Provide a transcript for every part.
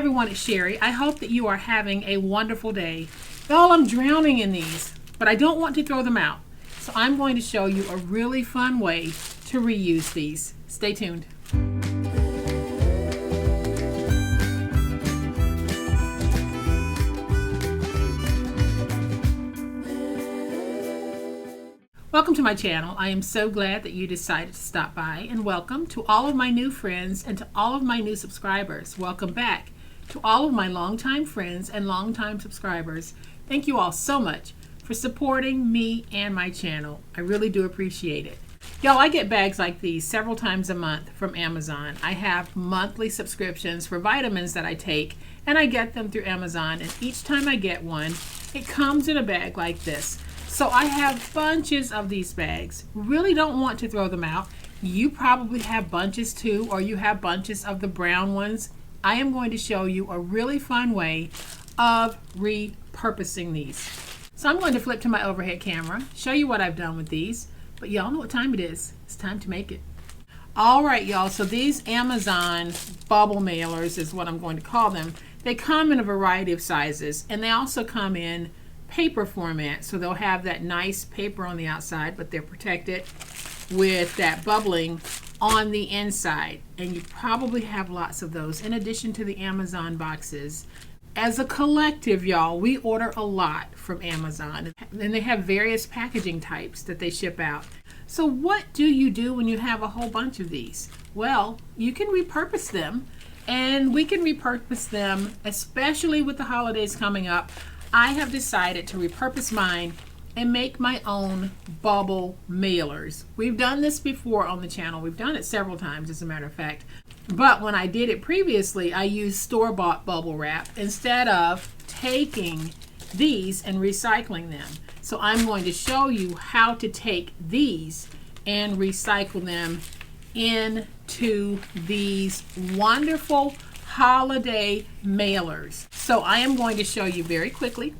everyone, it's Sherry. I hope that you are having a wonderful day. Y'all, I'm drowning in these, but I don't want to throw them out. So I'm going to show you a really fun way to reuse these. Stay tuned. Welcome to my channel. I am so glad that you decided to stop by, and welcome to all of my new friends and to all of my new subscribers. Welcome back to all of my longtime friends and longtime subscribers. Thank you all so much for supporting me and my channel. I really do appreciate it. Y'all, I get bags like these several times a month from Amazon. I have monthly subscriptions for vitamins that I take, and I get them through Amazon, and each time I get one, it comes in a bag like this. So I have bunches of these bags. Really don't want to throw them out. You probably have bunches too, or you have bunches of the brown ones. I am going to show you a really fun way of repurposing these. So I'm going to flip to my overhead camera, show you what I've done with these. But y'all know what time it is. It's time to make it. All right, y'all, so these Amazon bubble mailers is what I'm going to call them. They come in a variety of sizes, and they also come in paper format, so they'll have that nice paper on the outside, but they're protected with that bubbling on the inside, and you probably have lots of those in addition to the Amazon boxes. As a collective, y'all, we order a lot from Amazon, and they have various packaging types that they ship out. So what do you do when you have a whole bunch of these? Well, you can repurpose them, and we can repurpose them, especially with the holidays coming up. I have decided to repurpose mine and make my own bubble mailers. We've done this before on the channel. We've done it several times, as a matter of fact. But when I did it previously, I used store-bought bubble wrap instead of taking these and recycling them. So I'm going to show you how to take these and recycle them into these wonderful holiday mailers. So I am going to show you very quickly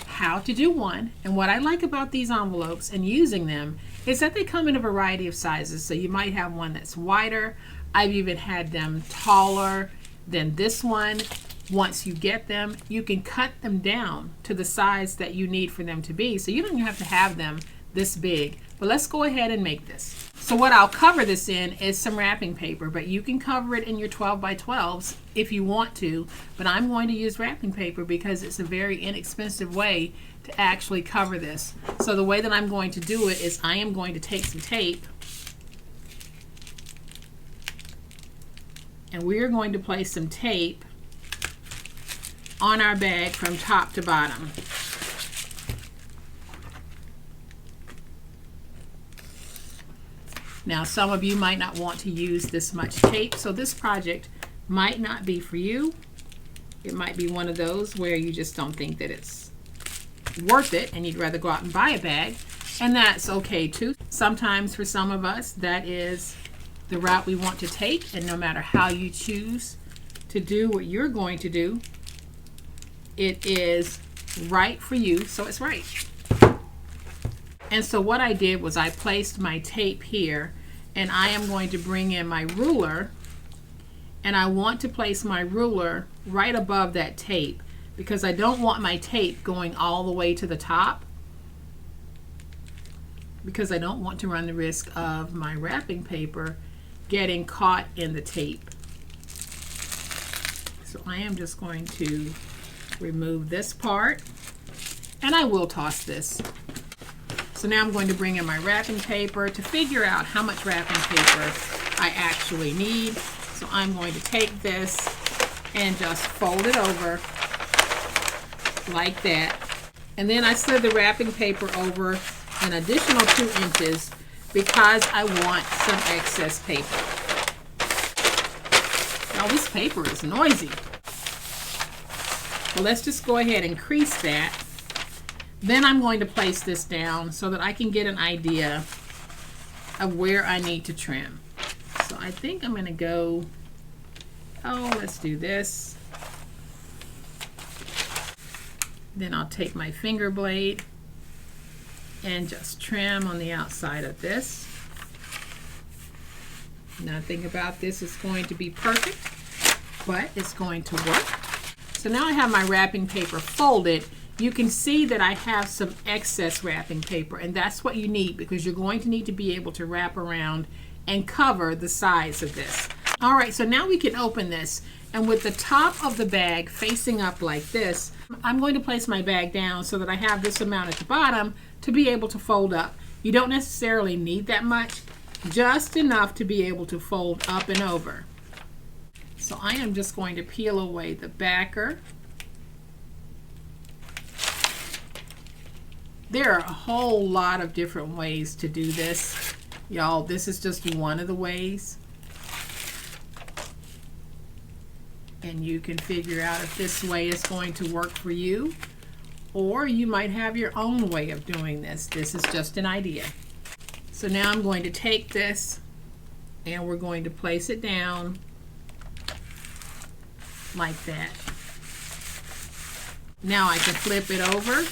how to do one. And what I like about these envelopes and using them is that they come in a variety of sizes. So you might have one that's wider. I've even had them taller than this one. Once you get them, you can cut them down to the size that you need for them to be. So you don't even have to have them this big. But let's go ahead and make this. So what I'll cover this in is some wrapping paper, but you can cover it in your 12 by 12s if you want to, but I'm going to use wrapping paper because it's a very inexpensive way to actually cover this. So the way that I'm going to do it is I am going to take some tape, and we're going to place some tape on our bag from top to bottom. Now, some of you might not want to use this much tape, so this project might not be for you. It might be one of those where you just don't think that it's worth it and you'd rather go out and buy a bag, and that's okay too. Sometimes for some of us, that is the route we want to take, and no matter how you choose to do what you're going to do, it is right for you, so it's right. And so what I did was I placed my tape here, and I am going to bring in my ruler, and I want to place my ruler right above that tape because I don't want my tape going all the way to the top, because I don't want to run the risk of my wrapping paper getting caught in the tape. So I am just going to remove this part, and I will toss this. So now I'm going to bring in my wrapping paper to figure out how much wrapping paper I actually need. So I'm going to take this and just fold it over like that. And then I slid the wrapping paper over an additional 2 inches because I want some excess paper. Now this paper is noisy. So let's just go ahead and crease that. Then I'm going to place this down so that I can get an idea of where I need to trim. So I think I'm going to go, let's do this. Then I'll take my finger blade and just trim on the outside of this. Nothing about this is going to be perfect. but it's going to work. So now I have my wrapping paper folded. You can see that I have some excess wrapping paper, and that's what you need because you're going to need to be able to wrap around and cover the sides of this. All right, so now we can open this, and with the top of the bag facing up like this, I'm going to place my bag down so that I have this amount at the bottom to be able to fold up. You don't necessarily need that much, just enough to be able to fold up and over. So I am just going to peel away the backer. There are a whole lot of different ways to do this. Y'all, this is just one of the ways. And you can figure out if this way is going to work for you, or you might have your own way of doing this. This is just an idea. So now I'm going to take this and we're going to place it down like that. Now I can flip it over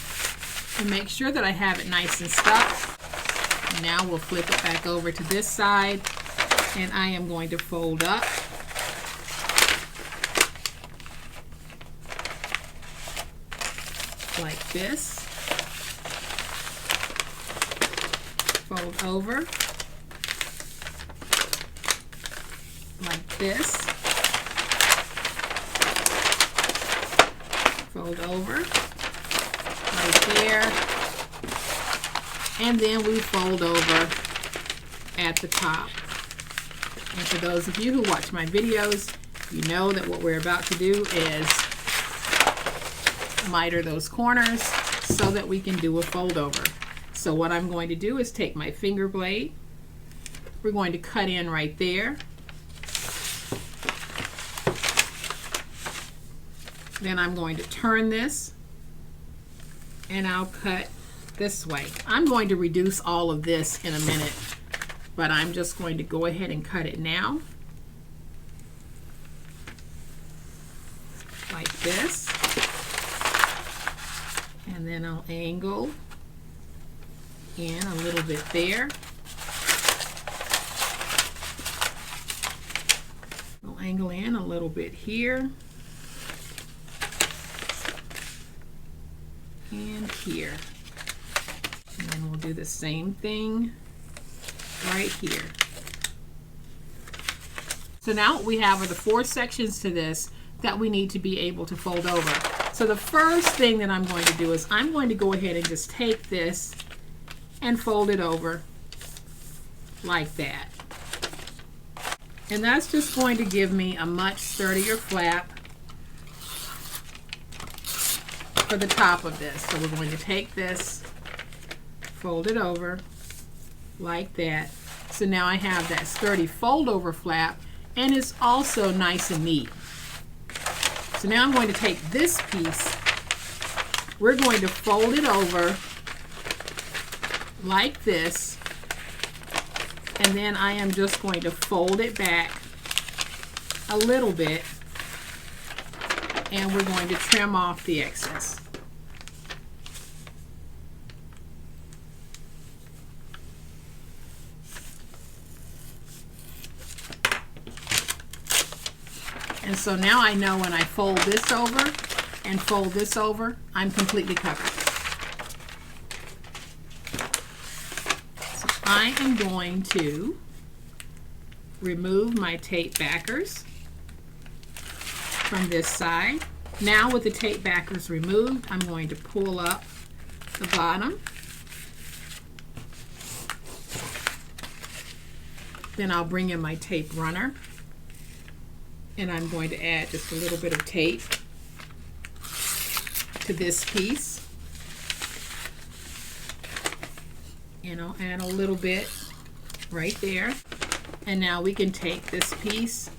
and make sure that I have it nice and stuck. Now we'll flip it back over to this side, and I am going to fold up like this, fold over like this, fold over right there, and then we fold over at the top. And for those of you who watch my videos, you know that what we're about to do is miter those corners so that we can do a fold over. So what I'm going to do is take my finger blade, we're going to cut in right there, then I'm going to turn this and I'll cut this way. I'm going to reduce all of this in a minute, but I'm just going to go ahead and cut it now like this. And then I'll angle in a little bit there. I'll angle in a little bit here and here. And then we'll do the same thing right here. So now what we have are the 4 sections to this that we need to be able to fold over. So the first thing that I'm going to do is I'm going to go ahead and just take this and fold it over like that. And that's just going to give me a much sturdier flap for the top of this. So we're going to take this, fold it over like that. So now I have that sturdy fold over flap, and it's also nice and neat. So now I'm going to take this piece, we're going to fold it over like this, and then I am just going to fold it back a little bit, and we're going to trim off the excess. And so now I know when I fold this over and fold this over, I'm completely covered. So I am going to remove my tape backers from this side. Now with the tape backers removed, I'm going to pull up the bottom. Then I'll bring in my tape runner, and I'm going to add just a little bit of tape to this piece. And I'll add a little bit right there. And now we can take this piece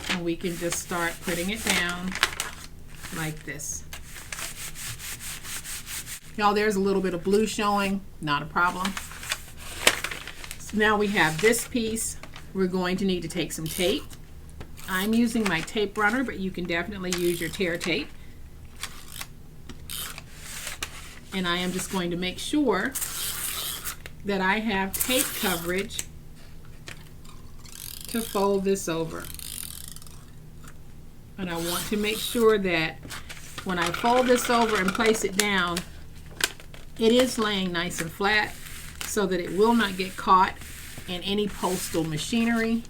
and we can just start putting it down like this. Y'all, there's a little bit of blue showing, not a problem. So now we have this piece. We're going to need to take some tape. I'm using my tape runner, but you can definitely use your tear tape. And I am just going to make sure that I have tape coverage to fold this over. And I want to make sure that when I fold this over and place it down, it is laying nice and flat so that it will not get caught in any postal machinery.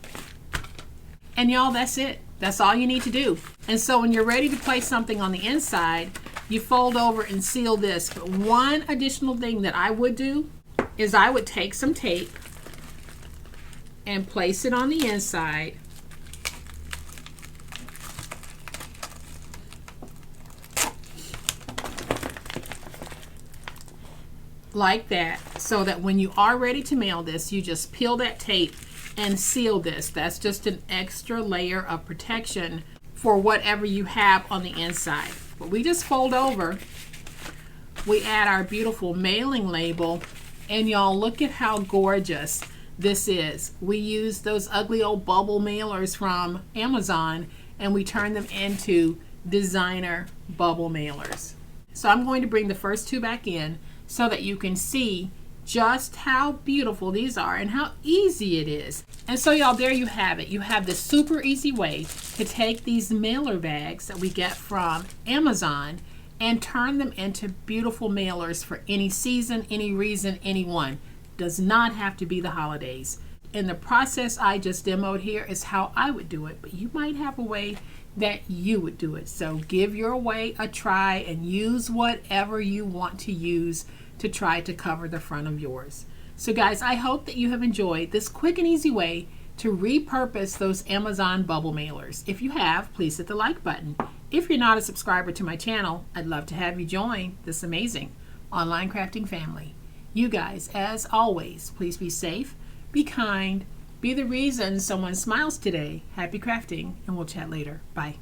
And y'all, that's it. That's all you need to do. And so when you're ready to place something on the inside, you fold over and seal this. But one additional thing that I would do is I would take some tape and place it on the inside. Like that, so that when you are ready to mail this, you just peel that tape and seal this. That's just an extra layer of protection for whatever you have on the inside. But we just fold over, we add our beautiful mailing label, and y'all, look at how gorgeous this is. We use those ugly old bubble mailers from Amazon and we turn them into designer bubble mailers. So I'm going to bring the first two back in so that you can see just how beautiful these are and how easy it is. And so y'all, there you have it. You have this super easy way to take these mailer bags that we get from Amazon and turn them into beautiful mailers for any season, any reason, anyone. Does not have to be the holidays. And the process I just demoed here is how I would do it, but you might have a way that you would do it. So give your way a try and use whatever you want to use to try to cover the front of yours. So guys, I hope that you have enjoyed this quick and easy way to repurpose those Amazon bubble mailers. If you have, please hit the like button. If you're not a subscriber to my channel, I'd love to have you join this amazing online crafting family. You guys, as always, please be safe, be kind, be the reason someone smiles today. Happy crafting, and we'll chat later. Bye.